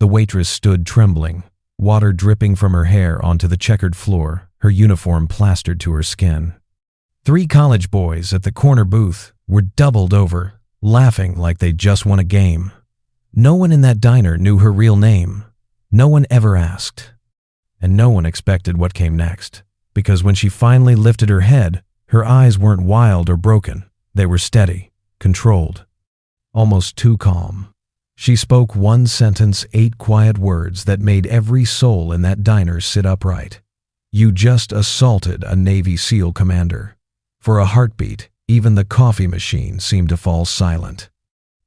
The waitress stood trembling, water dripping from her hair onto the checkered floor, her uniform plastered to her skin. 3 college boys at the corner booth were doubled over, laughing like they'd just won a game. No one in that diner knew her real name. No one ever asked. And no one expected what came next, because when she finally lifted her head, her eyes weren't wild or broken. They were steady, controlled, almost too calm. She spoke one sentence, 8 quiet words that made every soul in that diner sit upright. "You just assaulted a Navy SEAL commander." For a heartbeat, even the coffee machine seemed to fall silent.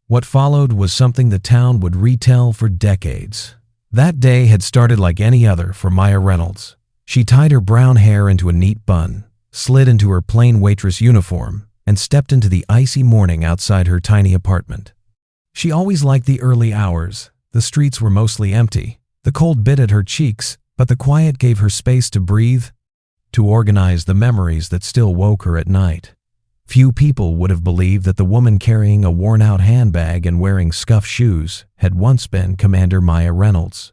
What followed was something the town would retell for decades. That day had started like any other for Maya Reynolds. She tied her brown hair into a neat bun, slid into her plain waitress uniform, and stepped into the icy morning outside her tiny apartment. She always liked the early hours. The streets were mostly empty. The cold bit at her cheeks, but the quiet gave her space to breathe, to organize the memories that still woke her at night. Few people would have believed that the woman carrying a worn-out handbag and wearing scuffed shoes had once been Commander Maya Reynolds,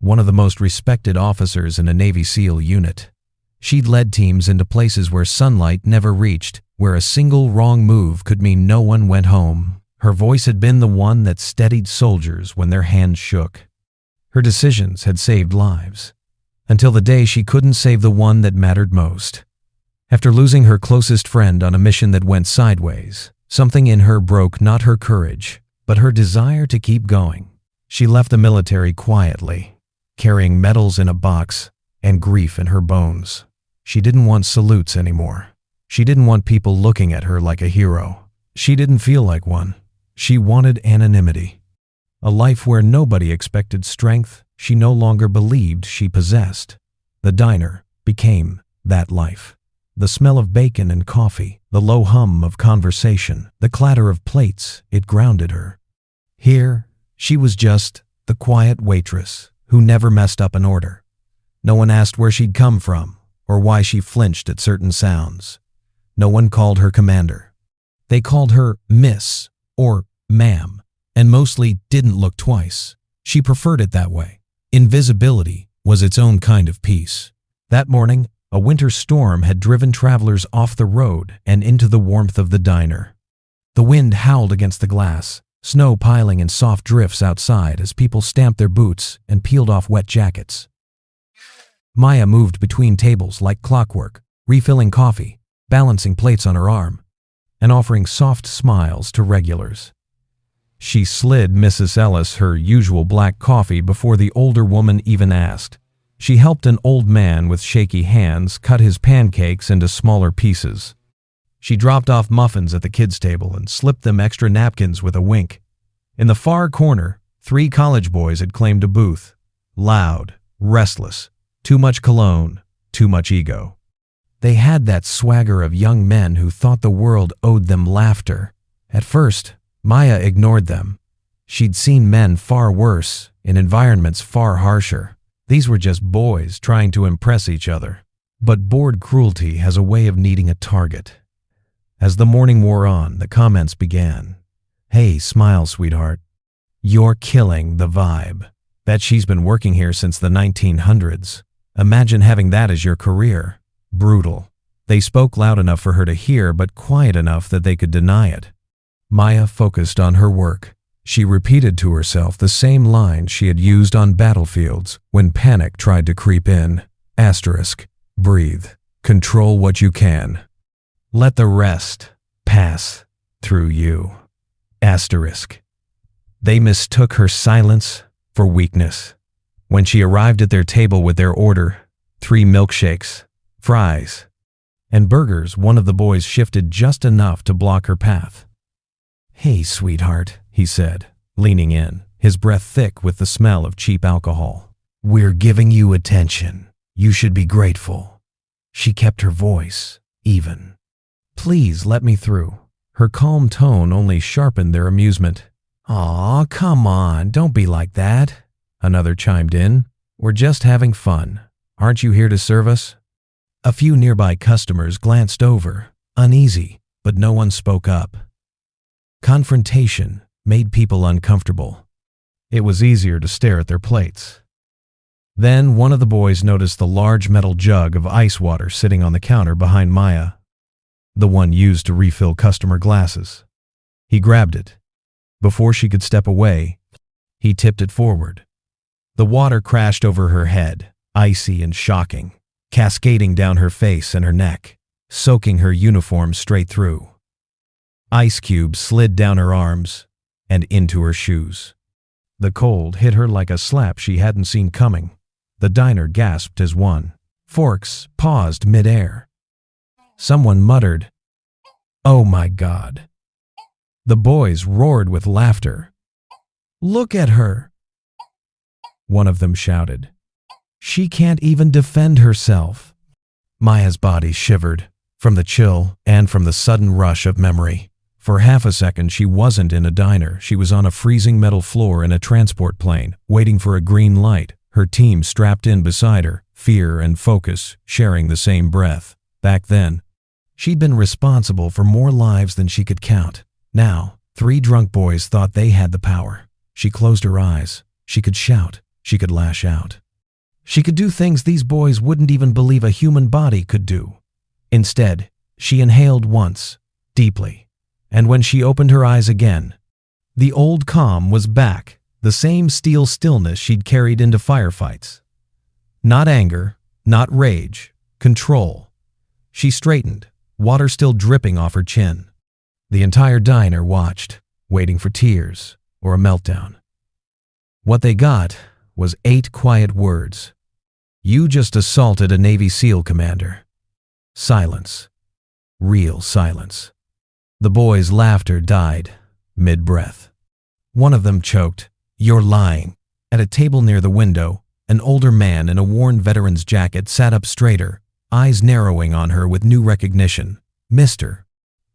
one of the most respected officers in a Navy SEAL unit. She'd led teams into places where sunlight never reached, where a single wrong move could mean no one went home. Her voice had been the one that steadied soldiers when their hands shook. Her decisions had saved lives, until the day she couldn't save the one that mattered most. After losing her closest friend on a mission that went sideways, something in her broke, not her courage, but her desire to keep going. She left the military quietly, carrying medals in a box and grief in her bones. She didn't want salutes anymore. She didn't want people looking at her like a hero. She didn't feel like one. She wanted anonymity. A life where nobody expected strength she no longer believed she possessed. The diner became that life. The smell of bacon and coffee, the low hum of conversation, the clatter of plates, it grounded her. Here, she was just the quiet waitress who never messed up an order. No one asked where she'd come from or why she flinched at certain sounds. No one called her commander. They called her Miss or Ma'am, and mostly didn't look twice. She preferred it that way. Invisibility was its own kind of peace. That morning, a winter storm had driven travelers off the road and into the warmth of the diner. The wind howled against the glass, snow piling in soft drifts outside as people stamped their boots and peeled off wet jackets. Maya moved between tables like clockwork, refilling coffee, balancing plates on her arm, and offering soft smiles to regulars. She slid Mrs. Ellis her usual black coffee before the older woman even asked. She helped an old man with shaky hands cut his pancakes into smaller pieces. She dropped off muffins at the kids' table and slipped them extra napkins with a wink. In the far corner, 3 college boys had claimed a booth. Loud, restless, too much cologne, too much ego. They had that swagger of young men who thought the world owed them laughter. At first, Maya ignored them. She'd seen men far worse, in environments far harsher. These were just boys trying to impress each other. But bored cruelty has a way of needing a target. As the morning wore on, the comments began. "Hey, smile, sweetheart. You're killing the vibe. Bet she's been working here since the 1900s. Imagine having that as your career. Brutal." They spoke loud enough for her to hear, but quiet enough that they could deny it. Maya focused on her work. She repeated to herself the same lines she had used on battlefields when panic tried to creep in. Asterisk. Breathe. Control what you can. Let the rest pass through you. Asterisk. They mistook her silence for weakness. When she arrived at their table with their order, 3 milkshakes, fries, and burgers, one of the boys shifted just enough to block her path. "Hey, sweetheart," he said, leaning in, his breath thick with the smell of cheap alcohol. "We're giving you attention. You should be grateful." She kept her voice even. "Please let me through." Her calm tone only sharpened their amusement. "Aw, come on, don't be like that," another chimed in. "We're just having fun. Aren't you here to serve us?" A few nearby customers glanced over, uneasy, but no one spoke up. Confrontation made people uncomfortable. It was easier to stare at their plates. Then one of the boys noticed the large metal jug of ice water sitting on the counter behind Maya, the one used to refill customer glasses. He grabbed it. Before she could step away, he tipped it forward. The water crashed over her head, icy and shocking, cascading down her face and her neck, soaking her uniform straight through. Ice cubes slid down her arms and into her shoes. The cold hit her like a slap she hadn't seen coming. The diner gasped as one. Forks paused mid-air. Someone muttered, "Oh my God." The boys roared with laughter. "Look at her," one of them shouted. "She can't even defend herself." Maya's body shivered, from the chill and from the sudden rush of memory. For half a second she wasn't in a diner, she was on a freezing metal floor in a transport plane, waiting for a green light, her team strapped in beside her, fear and focus sharing the same breath. Back then, she'd been responsible for more lives than she could count. Now, 3 drunk boys thought they had the power. She closed her eyes. She could shout. She could lash out. She could do things these boys wouldn't even believe a human body could do. Instead, she inhaled once, deeply, and when she opened her eyes again, the old calm was back, the same steel stillness she'd carried into firefights. Not anger, not rage, control. She straightened, water still dripping off her chin. The entire diner watched, waiting for tears or a meltdown. What they got was 8 quiet words. "You just assaulted a Navy SEAL commander." Silence. Real silence. The boys' laughter died, mid-breath. One of them choked, "You're lying." At a table near the window, an older man in a worn veteran's jacket sat up straighter, eyes narrowing on her with new recognition. "Mr.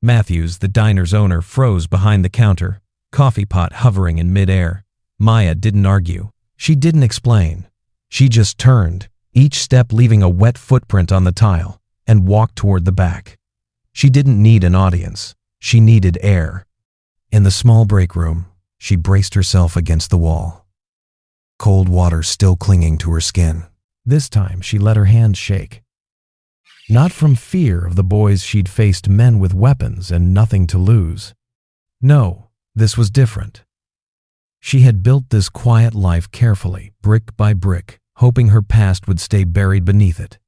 Matthews," the diner's owner, froze behind the counter, coffee pot hovering in mid-air. Maya didn't argue. She didn't explain. She just turned, each step leaving a wet footprint on the tile, and walked toward the back. She didn't need an audience. She needed air. In the small break room, she braced herself against the wall. Cold water still clinging to her skin. This time she let her hands shake. Not from fear of the boys she'd faced, men with weapons and nothing to lose. No, this was different. She had built this quiet life carefully, brick by brick, hoping her past would stay buried beneath it.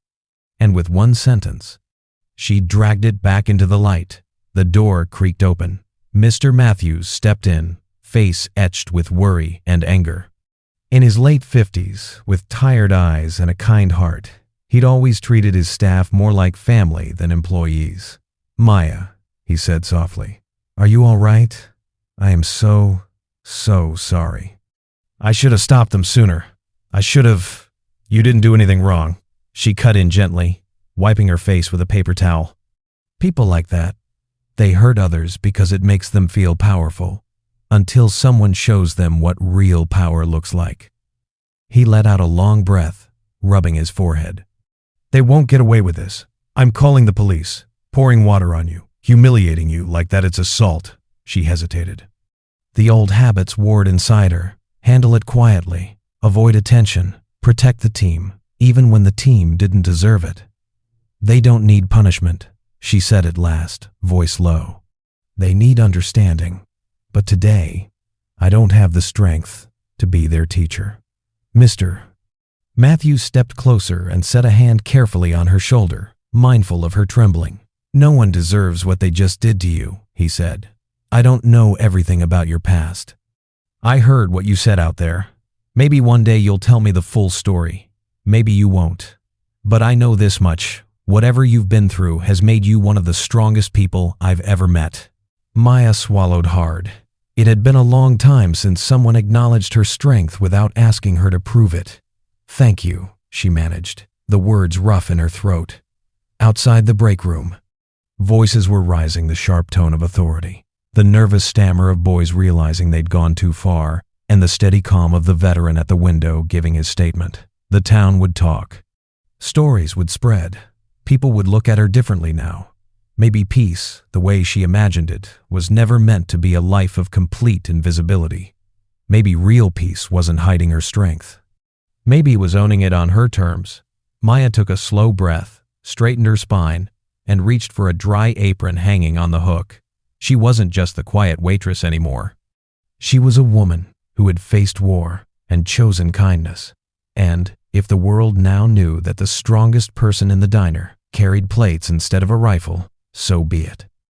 And with one sentence, she dragged it back into the light. The door creaked open. Mr. Matthews stepped in, face etched with worry and anger. In his late 50s, with tired eyes and a kind heart, he'd always treated his staff more like family than employees. "Maya," he said softly, "are you all right? I am so sorry. I should have stopped them sooner. I should have. You didn't do anything wrong." She cut in gently, wiping her face with a paper towel. People like that, they hurt others because it makes them feel powerful, until someone shows them what real power looks like. He let out a long breath, rubbing his forehead. "They won't get away with this. I'm calling the police, pouring water on you, humiliating you like that it's assault." She hesitated. The old habits warred inside her. Handle it quietly, avoid attention, protect the team, even when the team didn't deserve it. "They don't need punishment," she said at last, voice low. "They need understanding. But today, I don't have the strength to be their teacher." "Mr." Matthews stepped closer and set a hand carefully on her shoulder, mindful of her trembling. "No one deserves what they just did to you," he said. "I don't know everything about your past. I heard what you said out there. Maybe one day you'll tell me the full story. Maybe you won't. But I know this much. Whatever you've been through has made you one of the strongest people I've ever met." Maya swallowed hard. It had been a long time since someone acknowledged her strength without asking her to prove it. "Thank you," she managed, the words rough in her throat. Outside the break room, voices were rising, the sharp tone of authority, the nervous stammer of boys realizing they'd gone too far, and the steady calm of the veteran at the window giving his statement. The town would talk. Stories would spread. People would look at her differently now. Maybe peace, the way she imagined it, was never meant to be a life of complete invisibility. Maybe real peace wasn't hiding her strength. Maybe it was owning it on her terms. Maya took a slow breath, straightened her spine, and reached for a dry apron hanging on the hook. She wasn't just the quiet waitress anymore. She was a woman who had faced war and chosen kindness. And if the world now knew that the strongest person in the diner carried plates instead of a rifle, so be it.